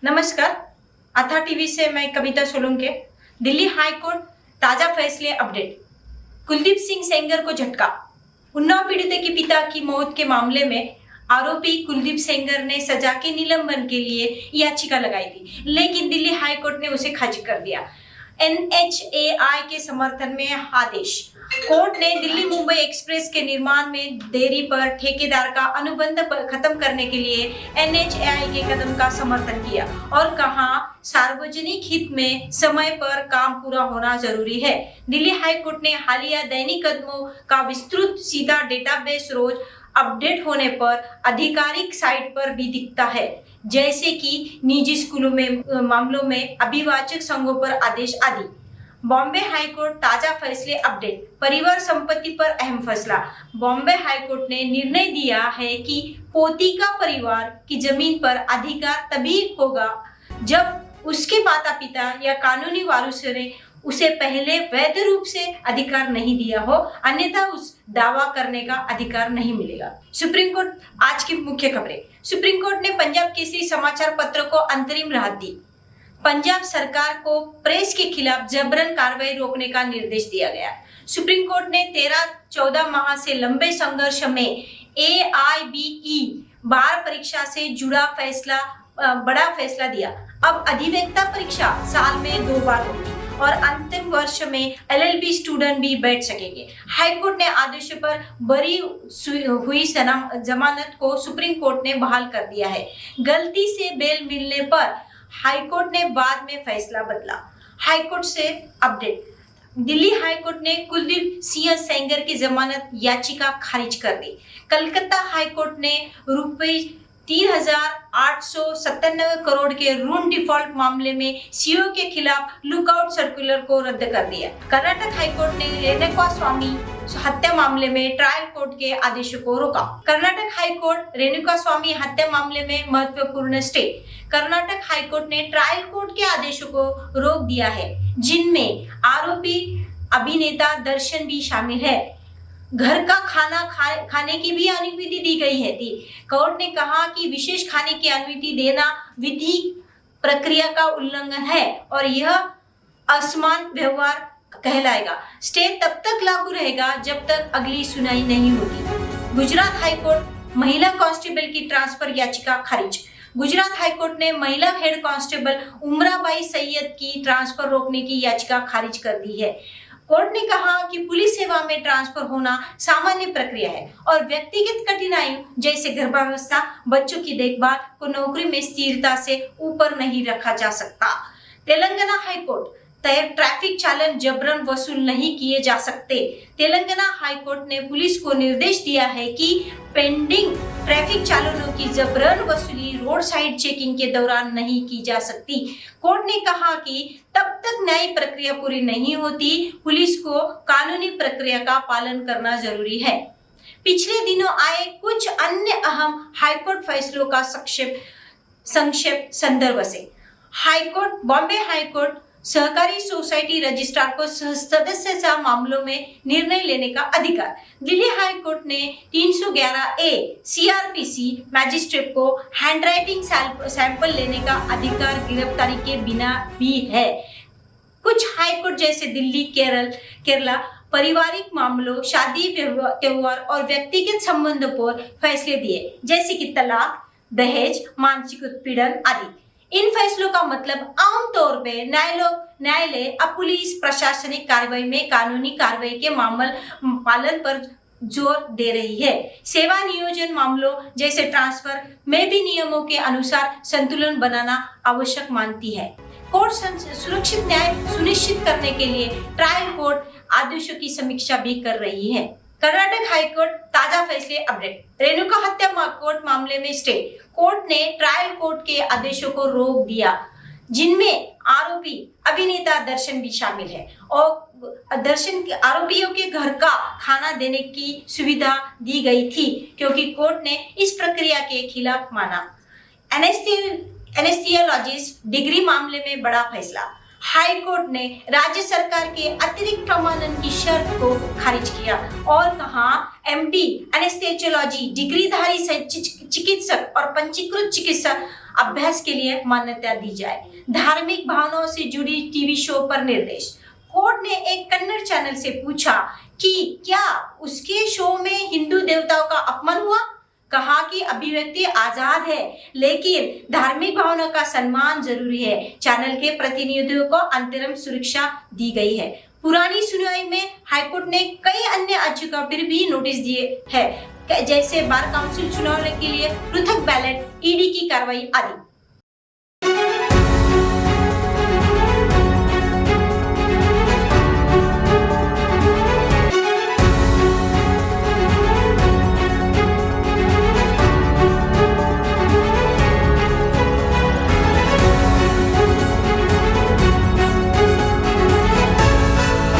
नमस्कार। अथा टीवी से मैं कविता सोलंके। दिल्ली हाई कोर्ट ताजा फैसले अपडेट। कुलदीप सिंह सेंगर को झटका। उन्नाव पीड़ित के पिता की मौत के मामले में आरोपी कुलदीप सेंगर ने सजा के निलंबन के लिए याचिका लगाई थी, लेकिन दिल्ली हाई कोर्ट ने उसे खारिज कर दिया। NHAI के समर्थन में आदेश। कोर्ट ने दिल्ली मुंबई एक्सप्रेस के निर्माण में देरी पर ठेकेदार का अनुबंध खत्म करने के लिए NHAI के कदम का समर्थन किया और कहा सार्वजनिक हित में समय पर काम पूरा होना जरूरी है। दिल्ली हाई कोर्ट ने हालिया दैनिक कदमों का विस्तृत सीधा डेटाबेस रोज अपडेट होने पर आधिकारिक साइट पर भी दिखता है, जैसे कि निजी स्कूलों में मामलों में अभिभाषक संघों पर आदेश आदि। बॉम्बे हाई कोर्ट ताजा फैसले अपडेट। परिवार संपत्ति पर अहम फैसला। बॉम्बे हाई कोर्ट ने निर्णय दिया है कि पोती का परिवार की जमीन पर अधिकार तभी होगा जब उसके माता पिता या कानूनी वारिसों ने उसे पहले वैध रूप से अधिकार नहीं दिया हो, अन्यथा उस दावा करने का अधिकार नहीं मिलेगा। सुप्रीम कोर्ट आज की मुख्य खबरें। सुप्रीम कोर्ट ने पंजाब केसरी समाचार पत्र को अंतरिम राहत दी। पंजाब सरकार को प्रेस के खिलाफ जबरन कार्रवाई रोकने का निर्देश दिया गया। सुप्रीम कोर्ट ने 13-14 माह से लंबे संघर्ष में AIBE बार परीक्षा से जुड़ा बड़ा फैसला दिया। अब अधिवक्ता परीक्षा साल में 2 बार होगी और अंतिम वर्ष में LLB स्टूडेंट भी बैठ सकेंगे। हाईकोर्ट ने आदेश पर बरी हुई जमानत को सुप्रीम कोर्ट ने बहाल कर दिया है। गलती से बेल मिलने पर हाईकोर्ट ने बाद में फैसला बदला। हाईकोर्ट से अपडेट। दिल्ली हाईकोर्ट ने कुलदीप सिंह सेंगर की जमानत याचिका खारिज कर दी। कलकत्ता हाईकोर्ट ने ₹3,897 करोड़ के ऋण डिफॉल्ट मामले में सीओ के खिलाफ लुकआउट सर्कुलर को रद्द कर दिया। कर्नाटक हाईकोर्ट ने रेणुका स्वामी हत्या मामले में ट्रायल कोर्ट के आदेश को रोका। कर्नाटक हाईकोर्ट रेणुका स्वामी हत्या मामले में महत्वपूर्ण स्टे। कर्नाटक हाईकोर्ट ने ट्रायल कोर्ट के आदेशों को रोक दिया है, जिनमें आरोपी अभिनेता दर्शन भी शामिल है। घर का खाना खाने की भी अनुमति दी गई है थी। कोर्ट ने कहा कि विशेष खाने की अनुमति देना विधि प्रक्रिया का उल्लंघन है और यह असमान व्यवहार कहलाएगा। स्टे तब तक लागू रहेगा जब तक अगली सुनवाई नहीं होगी। गुजरात हाईकोर्ट महिला कांस्टेबल की ट्रांसफर याचिका खारिज। गुजरात हाईकोर्ट ने महिला हेड कांस्टेबल उमराबाई सैयद की ट्रांसफर रोकने की याचिका खारिज कर दी है। कोर्ट ने कहा कि पुलिस सेवा में ट्रांसफर होना सामान्य प्रक्रिया है और व्यक्तिगत कठिनाइयों जैसे गर्भावस्था, बच्चों की देखभाल को नौकरी में स्थिरता से ऊपर नहीं रखा जा सकता। तेलंगाना हाईकोर्ट ट्रैफिक चालान जबरन वसूल नहीं किए जा सकते। तेलंगाना हाईकोर्ट ने पुलिस को निर्देश दिया है कि पेंडिंग ट्रैफिक चालानों की जबरन वसूली रोड साइड चेकिंग के दौरान नहीं की जा सकती। कोर्ट ने कहा कि तब तक न्यायिक प्रक्रिया पूरी नहीं होती, पुलिस को कानूनी प्रक्रिया का पालन करना जरूरी है। पिछले दिनों आए कुछ अन्य अहम हाईकोर्ट फैसलों का संक्षेप संदर्भ से। हाईकोर्ट बॉम्बे हाईकोर्ट सहकारी सोसाइटी रजिस्ट्रार को सदस्यता मामलों में निर्णय लेने का अधिकार। दिल्ली हाई कोर्ट ने 311A CRPC मैजिस्ट्रेट को हैंडराइटिंग सैंपल लेने का अधिकार गिरफ्तारी के बिना भी है। कुछ हाई कोर्ट जैसे दिल्ली, केरला पारिवारिक मामलों, शादी, त्योहार और व्यक्तिगत संबंधों पर फैसले दिए, जैसे कि तलाक, दहेज, मानसिक उत्पीड़न आदि। इन फैसलों का मतलब आमतौर पे न्यायालय अब पुलिस प्रशासनिक कार्रवाई में कानूनी कार्रवाई के पालन पर जोर दे रही है। सेवा नियोजन मामलों जैसे ट्रांसफर में भी नियमों के अनुसार संतुलन बनाना आवश्यक मानती है। कोर्ट सुरक्षित न्याय सुनिश्चित करने के लिए ट्रायल कोर्ट आदेशों की समीक्षा भी कर रही है। कर्नाटक हाईकोर्ट ताजा फैसले अपडेट। रेणुका हत्या कोर्ट मामले में स्टे। कोर्ट ने ट्रायल कोर्ट के आदेशों को रोक दिया, जिनमें आरोपी अभिनेता दर्शन भी शामिल है और दर्शन के आरोपियों के घर का खाना देने की सुविधा दी गई थी, क्योंकि कोर्ट ने इस प्रक्रिया के खिलाफ माना। एनेस्थियोलॉजिस्ट डिग्री मामले में बड़ा फैसला। हाई कोर्ट ने राज्य सरकार के अतिरिक्त प्रमाणन की शर्त को खारिज किया और कहा एमडी एनेस्थेसियोलॉजी डिग्रीधारी चिकित्सक और पंजीकृत चिकित्सक अभ्यास के लिए मान्यता दी जाए। धार्मिक भावनाओं से जुड़ी टीवी शो पर निर्देश। कोर्ट ने एक कन्नड़ चैनल से पूछा कि क्या उसके शो में हिंदू देवताओं का अपमान हुआ। कहा कि अभिव्यक्ति आजाद है लेकिन धार्मिक भावना का सम्मान जरूरी है। चैनल के प्रतिनिधियों को अंतरिम सुरक्षा दी गई है। पुरानी सुनवाई में हाईकोर्ट ने कई अन्य याचिकाओं पर भी नोटिस दिए हैं, जैसे बार काउंसिल चुनाव के लिए पृथक बैलेट, ईडी की कार्रवाई आदि।